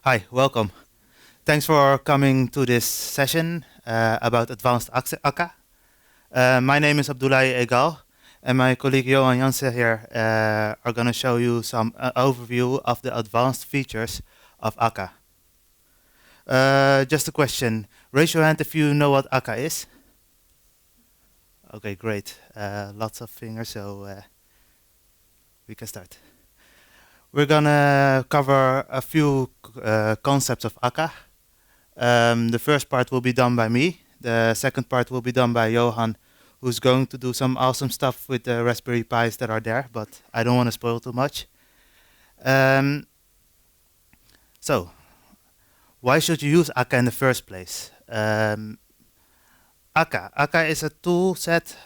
Hi, welcome. Thanks for coming to this session about advanced Akka. My name is Abdoulaye Egal, and my colleague Johan Janssen here are going to show you some overview of the advanced features of Akka. Just a question. Raise your hand if you know what Akka is. Okay, great. Lots of fingers, so we can start. We're going to cover a few concepts of Akka. The first part will be done by me. The second part will be done by Johan, who's going to do some awesome stuff with the Raspberry Pis that are there, but I don't want to spoil too much. So, why should you use Akka in the first place? Akka is a tool set,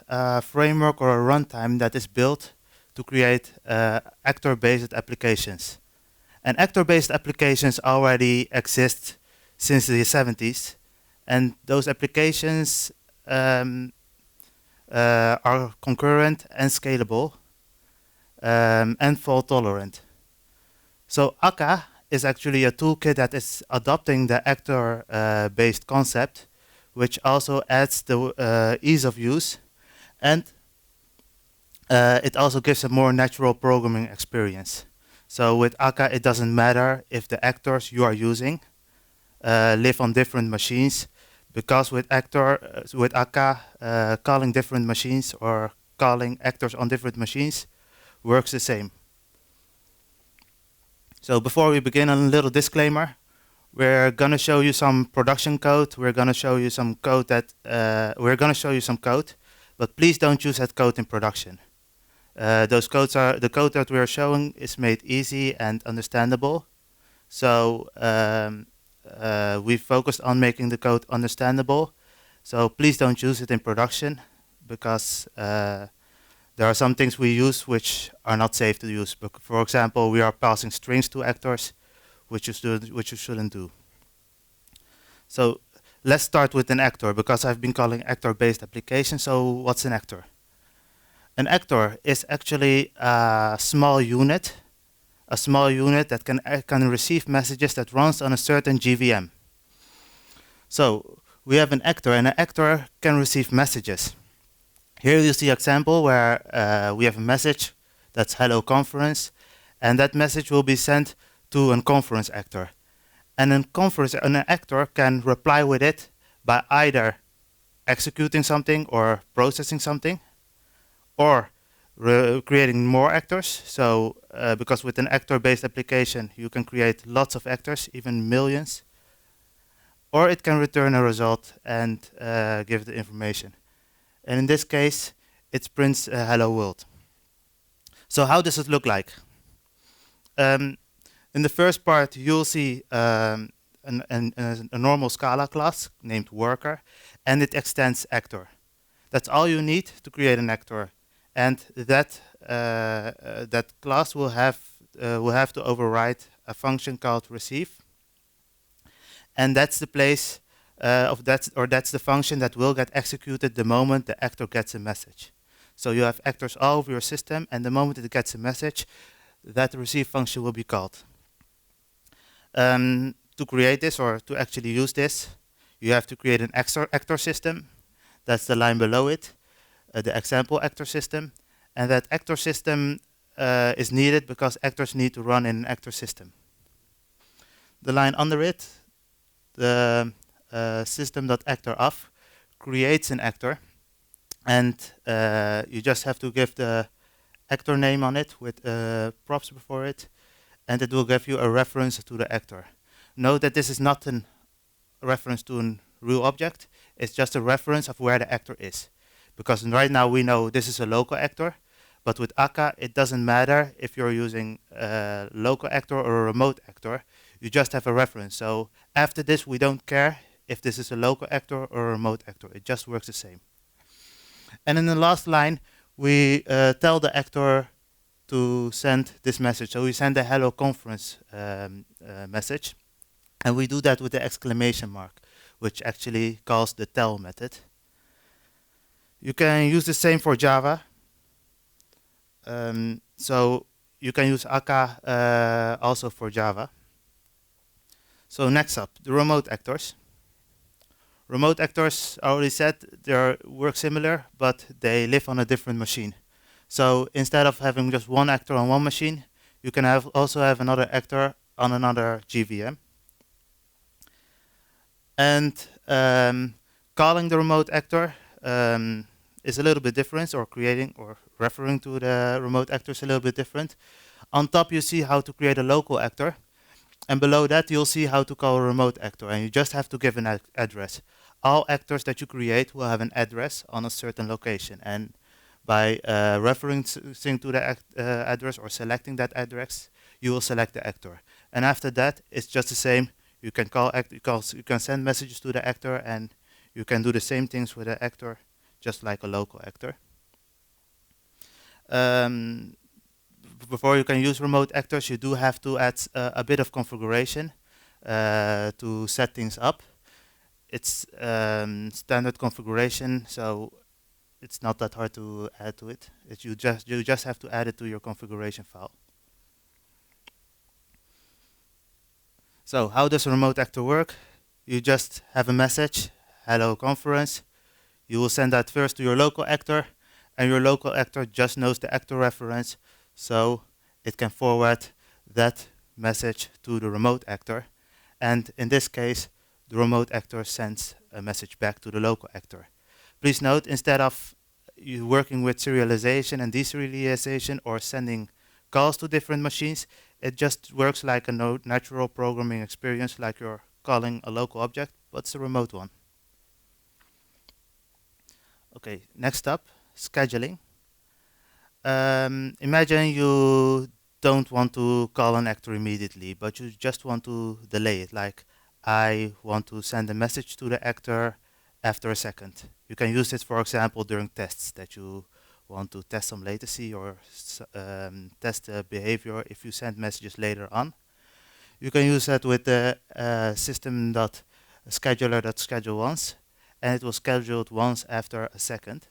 framework, or a runtime that is built to create actor-based applications. And actor-based applications already exist since the 70s, and those applications are concurrent and scalable and fault tolerant. So Akka is actually a toolkit that is adopting the actor-based concept, which also adds the ease of use, and it also gives a more natural programming experience. So with Akka, it doesn't matter if the actors you are using live on different machines, because with Akka, calling different machines or calling actors on different machines works the same. So before we begin, a little disclaimer. We're gonna show you some production code. We're gonna show you some code, but please don't use that code in production. The code that we are showing is made easy and understandable. So we focused on making the code understandable. So please don't use it in production, because there are some things we use which are not safe to use. For example, we are passing strings to actors, which you shouldn't do. So let's start with an actor, because I've been calling actor-based applications. So what's an actor? An actor is actually a small unit that can receive messages that runs on a certain JVM. So we have an actor, and an actor can receive messages. Here you see an example where we have a message that's hello conference, and that message will be sent to a conference actor. And an actor can reply with it by either executing something or processing something, or creating more actors. So because with an actor-based application, you can create lots of actors, even millions. Or it can return a result and give the information. And in this case, it prints a hello world. So how does it look like? In the first part, you'll see a normal Scala class named worker, and it extends actor. That's all you need to create an actor. And that class will have to override a function called receive, and that's the place that's the function that will get executed the moment the actor gets a message. So you have actors all over your system, and the moment it gets a message, that receive function will be called. To create this, or to actually use this, you have to create an actor system. That's the line below it. The example actor system, and that actor system is needed because actors need to run in an actor system. The line under it, the system.actorOf, creates an actor, and you just have to give the actor name on it with props before it, and it will give you a reference to the actor. Note that this is not a reference to a real object, it's just a reference of where the actor is. Because right now we know this is a local actor, but with Akka it doesn't matter if you're using a local actor or a remote actor, you just have a reference. So after this we don't care if this is a local actor or a remote actor, it just works the same. And in the last line we tell the actor to send this message. So we send a hello conference message, and we do that with the exclamation mark, which actually calls the tell method. You can use the same for Java. So you can use Akka also for Java. So next up, the remote actors. Remote actors, I already said, they work similar, but they live on a different machine. So instead of having just one actor on one machine, you can also have another actor on another GVM. And calling the remote actor is a little bit different, or creating or referring to the remote actor is a little bit different. On top, you see how to create a local actor. And below that, you'll see how to call a remote actor. And you just have to give an address. All actors that you create will have an address on a certain location. And by referencing to the address or selecting that address, you will select the actor. And after that, it's just the same. You can you can send messages to the actor, and you can do the same things with the actor, just like a local actor. Before you can use remote actors, you do have to add a bit of configuration to set things up. It's standard configuration, so it's not that hard to add to it. You just have to add it to your configuration file. So how does a remote actor work? You just have a message, hello conference. You will send that first to your local actor, and your local actor just knows the actor reference, so it can forward that message to the remote actor. And in this case, the remote actor sends a message back to the local actor. Please note, instead of you working with serialization and deserialization or sending calls to different machines, it just works like a natural programming experience, like you're calling a local object, but it's a remote one. Okay, next up, scheduling. Imagine you don't want to call an actor immediately, but you just want to delay it, like I want to send a message to the actor after a second. You can use this, for example, during tests that you want to test some latency or test the behavior if you send messages later on. You can use that with the system.scheduler.schedule once, and it will schedule it once after a second.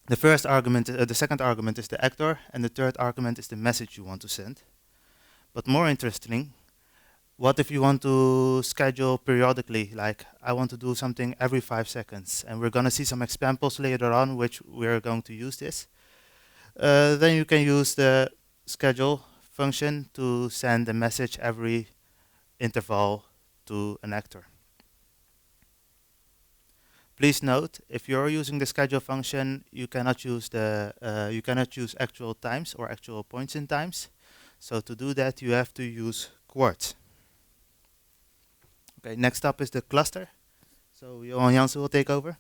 The first argument, the second argument is the actor, and the third argument is the message you want to send. But more interesting, what if you want to schedule periodically, like I want to do something every 5 seconds, and we're going to see some examples later on which we're going to use this. Then you can use the schedule function to send a message every interval to an actor. Please note, if you're using the schedule function, you cannot use actual times or actual points in times. So to do that, you have to use quartz. Okay, next up is the cluster. So Johan Janssen will take over.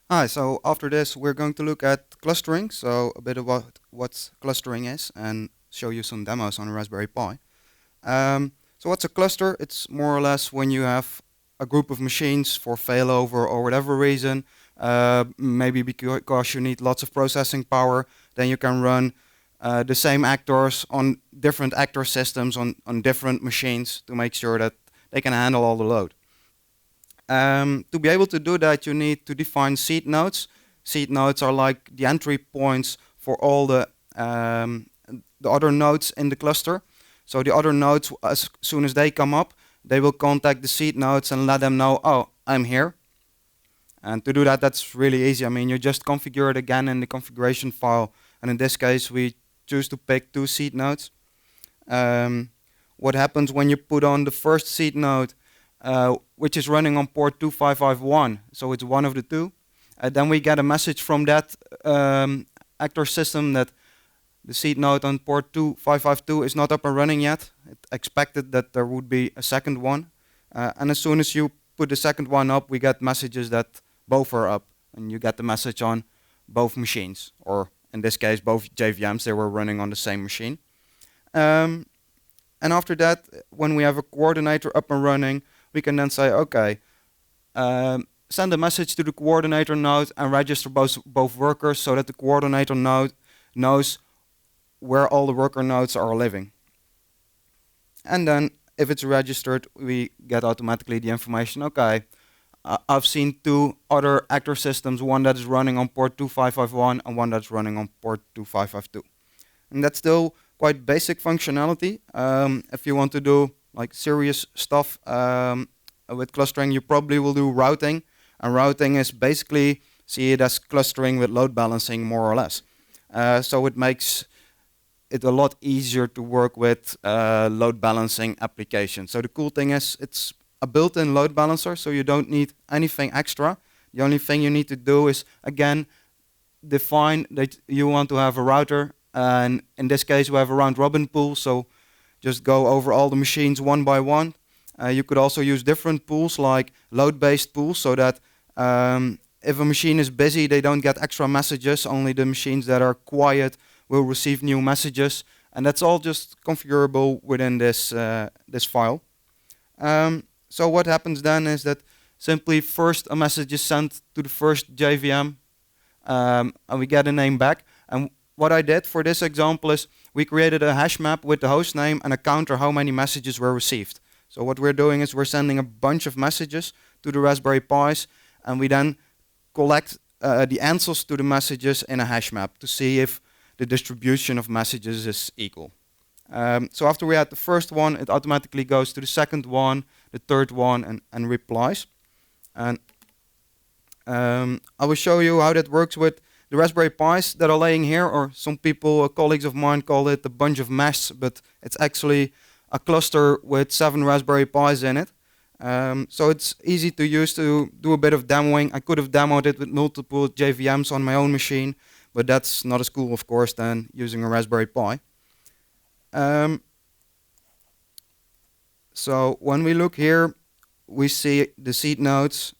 Hi, so after this we're going to look at clustering, so a bit about what clustering is and show you some demos on a Raspberry Pi. So what's a cluster? It's more or less when you have a group of machines for failover or whatever reason, maybe because you need lots of processing power, then you can run the same actors on different actor systems on different machines to make sure that they can handle all the load. To be able to do that, you need to define seed nodes. Seed nodes are like the entry points for all the other nodes in the cluster. So the other nodes, as soon as they come up, they will contact the seed nodes and let them know, oh, I'm here. And to do that, that's really easy. I mean, you just configure it again in the configuration file. And in this case, we choose to pick 2 seed nodes. What happens when you put on the first seed node, which is running on port 2551, so it's one of the 2. Then we get a message from that actor system that the seed node on port 2552 is not up and running yet. It expected that there would be a second one. And as soon as you put the second one up, we get messages that both are up. And you get the message on both machines, or in this case, both JVMs. They were running on the same machine. And after that, when we have a coordinator up and running, we can then say, okay, send a message to the coordinator node and register both workers so that the coordinator node knows where all the worker nodes are living. And then if it's registered, we get automatically the information, okay, I've seen two other actor systems, one that is running on port 2551 and one that's running on port 2552. And that's still quite basic functionality. If you want to do like serious stuff with clustering, you probably will do routing. And routing is basically, see it as clustering with load balancing, more or less. So it makes it a lot easier to work with load balancing applications. So the cool thing is it's a built-in load balancer, so you don't need anything extra. The only thing you need to do is, again, define that you want to have a router, and in this case we have a round-robin pool, so just go over all the machines one by one. You could also use different pools, like load-based pools, so that if a machine is busy, they don't get extra messages. Only the machines that are quiet will receive new messages, and that's all just configurable within this this file. So what happens then is that simply first a message is sent to the first JVM, and we get a name back. And what I did for this example is we created a hash map with the host name and a counter how many messages were received. So what we're doing is we're sending a bunch of messages to the Raspberry Pis, and we then collect the answers to the messages in a hash map to see if the distribution of messages is equal. So after we had the first one, it automatically goes to the second one, the third one, and replies. And I will show you how that works with the Raspberry Pis that are laying here, or some people, colleagues of mine, call it a bunch of mesh, but it's actually a cluster with 7 Raspberry Pis in it. So it's easy to use to do a bit of demoing. I could have demoed it with multiple JVMs on my own machine, but that's not as cool, of course, than using a Raspberry Pi. So when we look here, we see the seed nodes.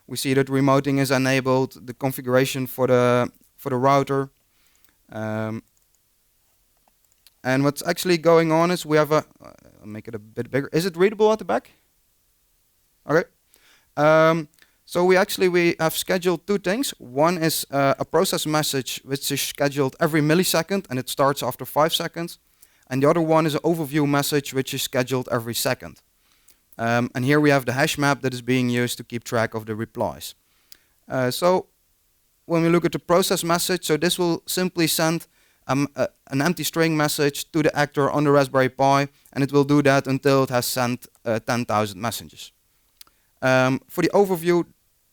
We see that remoting is enabled, the configuration for the router. And what's actually going on is we have a, I'll make it a bit bigger. Is it readable at the back? Okay. So we have scheduled two things. One is a process message which is scheduled every millisecond and it starts after 5 seconds. And the other one is an overview message which is scheduled every second. And here we have the hash map that is being used to keep track of the replies. So when we look at the process message, so this will simply send an empty string message to the actor on the Raspberry Pi, and it will do that until it has sent 10,000 messages. For the overview,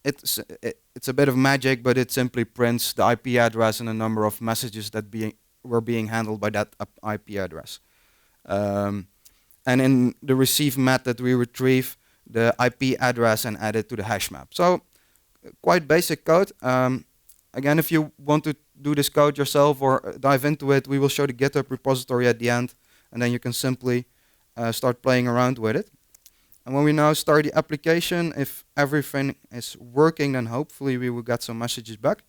it's a bit of magic, but it simply prints the IP address and the number of messages that were being handled by that IP address. And in the receive method, we retrieve the IP address and add it to the hash map. So quite basic code. Again, if you want to do this code yourself or dive into it, we will show the GitHub repository at the end, and then you can simply start playing around with it. And when we now start the application, if everything is working, then hopefully we will get some messages back.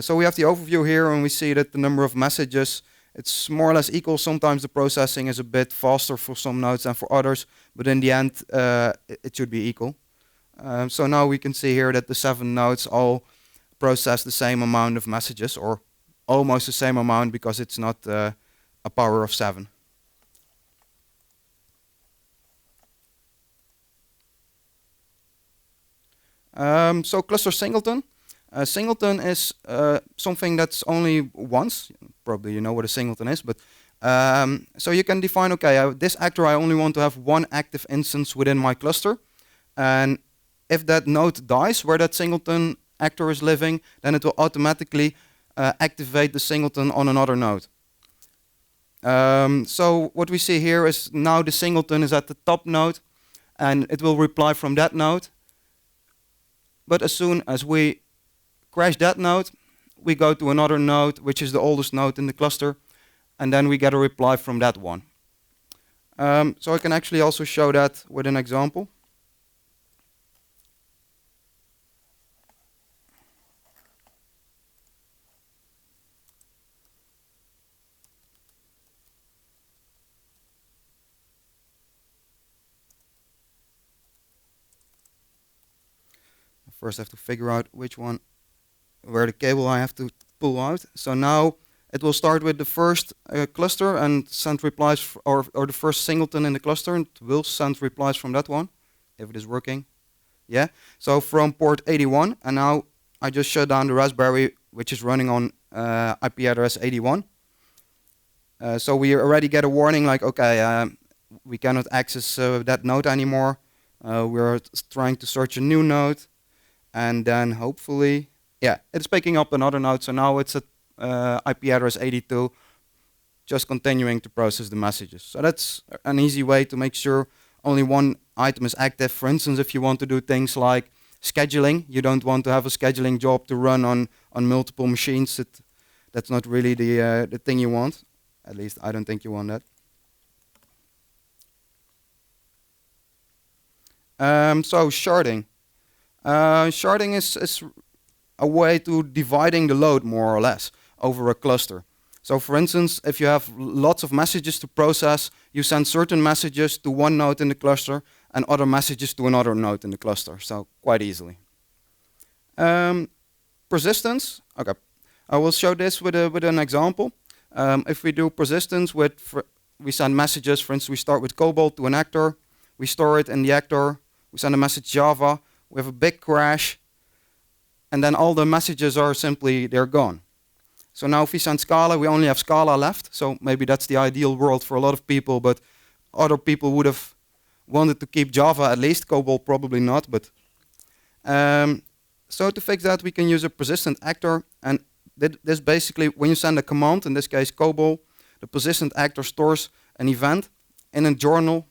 So we have the overview here, and we see that the number of messages, it's more or less equal. Sometimes the processing is a bit faster for some nodes than for others, but in the end, it should be equal. So now we can see here that the 7 nodes all process the same amount of messages, or almost the same amount, because it's not a power of 7. So cluster singleton. Singleton is something that's only once. Probably you know what a singleton is, but so you can define, okay, this actor, I only want to have one active instance within my cluster, and if that node dies where that singleton actor is living, then it will automatically activate the singleton on another node. So what we see here is now the singleton is at the top node, and it will reply from that node. But as soon as we crash that node, we go to another node, which is the oldest node in the cluster, and then we get a reply from that one. So I can actually also show that with an example. First I have to figure out which one, where the cable I have to pull out. So now It will start with the first cluster and send replies, or the first singleton in the cluster, and it will send replies from that one, if it is working. Yeah. So from port 81, and now I just shut down the Raspberry, which is running on IP address 81. So we already get a warning like, okay, we cannot access that node anymore. We're trying to search a new node, and then hopefully, yeah, it's picking up another node. So now it's at IP address 82, just continuing to process the messages. So that's an easy way to make sure only one item is active. For instance, if you want to do things like scheduling, you don't want to have a scheduling job to run on multiple machines. That's not really the thing you want. At least I don't think you want that. So sharding. Sharding is a way to dividing the load more or less over a cluster. So for instance, if you have lots of messages to process, you send certain messages to one node in the cluster and other messages to another node in the cluster. So quite easily. Persistence. Okay, I will show this with an example. If we do persistence we send messages. For instance, we start with COBOL to an actor. We store it in the actor. We send a message Java. We have a big crash. And then all the messages are simply, they're gone. So now if we send Scala, we only have Scala left. So maybe that's the ideal world for a lot of people, but other people would have wanted to keep Java at least. COBOL probably not. But so to fix that, we can use a persistent actor. And this basically, when you send a command, in this case COBOL, the persistent actor stores an event in a journal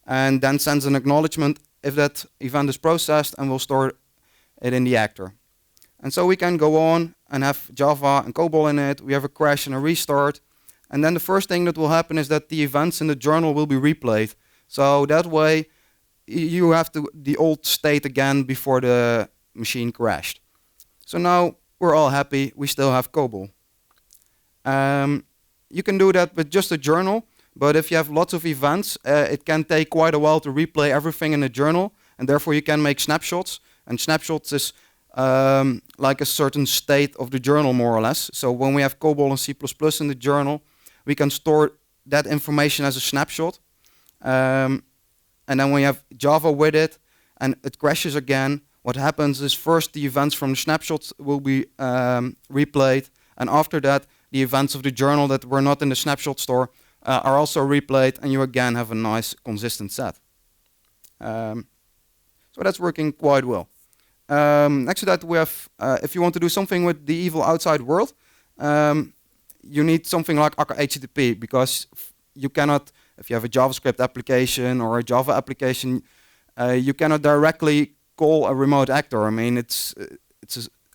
and then sends an acknowledgement if that event is processed, and will store it in the actor. And so we can go on and have Java and COBOL in it. We have a crash and a restart. And then the first thing that will happen is that the events in the journal will be replayed. So that way you have the old state again before the machine crashed. So now we're all happy. We still have COBOL. You can do that with just a journal. But if you have lots of events, it can take quite a while to replay everything in the journal. And therefore you can make snapshots. And snapshots is like a certain state of the journal, more or less. So when we have COBOL and C++ in the journal, we can store that information as a snapshot. And then we have Java with it, and it crashes again. What happens is first the events from the snapshots will be replayed. And after that, the events of the journal that were not in the snapshot store are also replayed, and you again have a nice consistent set. So that's working quite well. Next to that, we have, if you want to do something with the evil outside world, you need something like Akka HTTP, because you cannot, if you have a JavaScript application or a Java application, you cannot directly call a remote actor. I mean, it's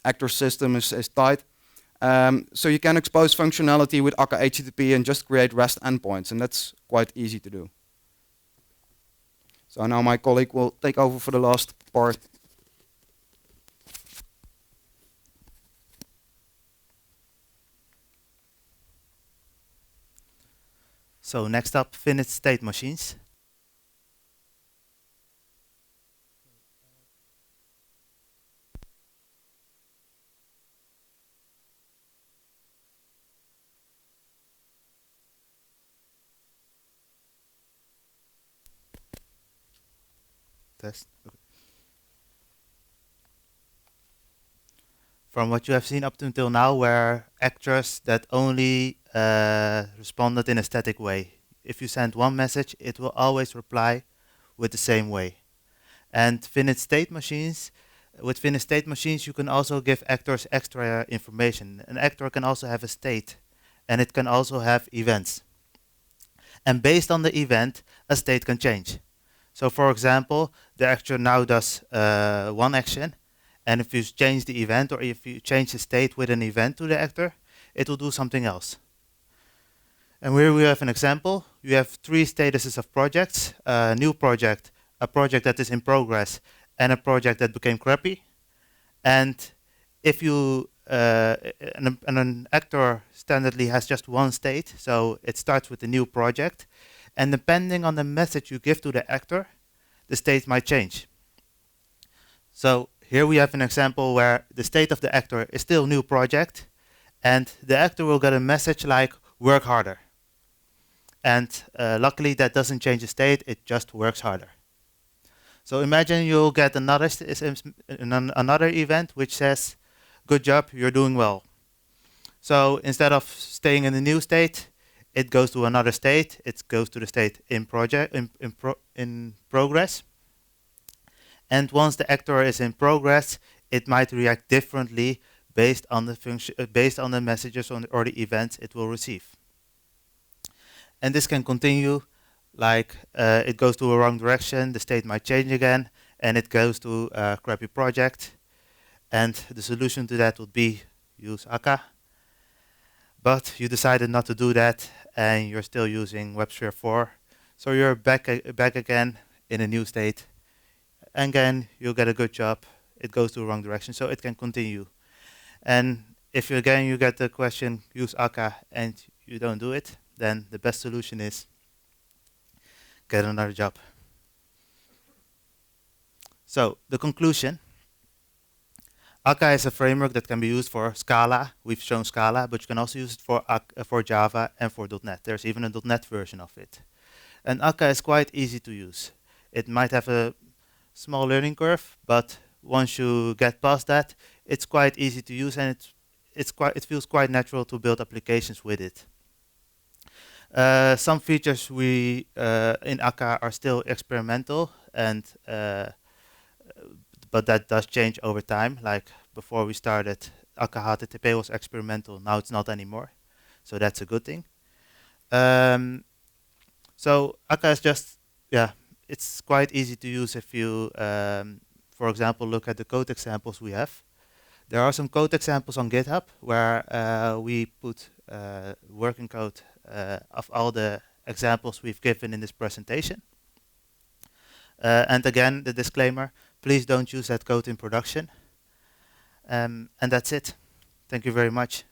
actor system is tight. So you can expose functionality with Akka HTTP and just create REST endpoints, and that's quite easy to do. So now my colleague will take over for the last part. So next up, Finite State Machines. Test. Okay. From what you have seen up until now, were actors that only responded in a static way. If you send one message, it will always reply with the same way. And finite state machines, with finite state machines, you can also give actors extra information. An actor can also have a state, and it can also have events. And based on the event, a state can change. So for example, the actor now does one action, and if you change the event, or if you change the state with an event to the actor, it will do something else. And here we have an example. You have three statuses of projects: a new project, a project that is in progress, and a project that became crappy. And if you an actor standardly has just one state, so it starts with a new project, and depending on the message you give to the actor, the state might change. So here we have an example where the state of the actor is still new project, And the actor will get a message like, work harder. And luckily that doesn't change the state, it just works harder. So imagine you'll get another event which says, good job, you're doing well. So instead of staying in the new state, it goes to another state. It goes to the state in progress. And once the actor is in progress, it might react differently based on the based on the messages or the events it will receive. And this can continue, like it goes to a wrong direction, the state might change again, and it goes to a crappy project. And the solution to that would be use Akka. But you decided not to do that, and you're still using WebSphere 4. So you're back again in a new state. And again, you'll get a good job. It goes to the wrong direction, so it can continue. And if you get the question, use Akka, and you don't do it, then the best solution is get another job. So the conclusion. Akka is a framework that can be used for Scala. We've shown Scala, but you can also use it for Java and for .NET. There's even a .NET version of it. And Akka is quite easy to use. It might have a small learning curve, but once you get past that, it's quite easy to use, and it feels quite natural to build applications with it. Some features in Akka are still experimental, but that does change over time. Like before we started, Akka HTTP was experimental. Now it's not anymore, so that's a good thing. So Akka is just, it's quite easy to use if you, for example, look at the code examples we have. There are some code examples on GitHub where we put working code of all the examples we've given in this presentation. And again, the disclaimer, please don't use that code in production. And that's it. Thank you very much.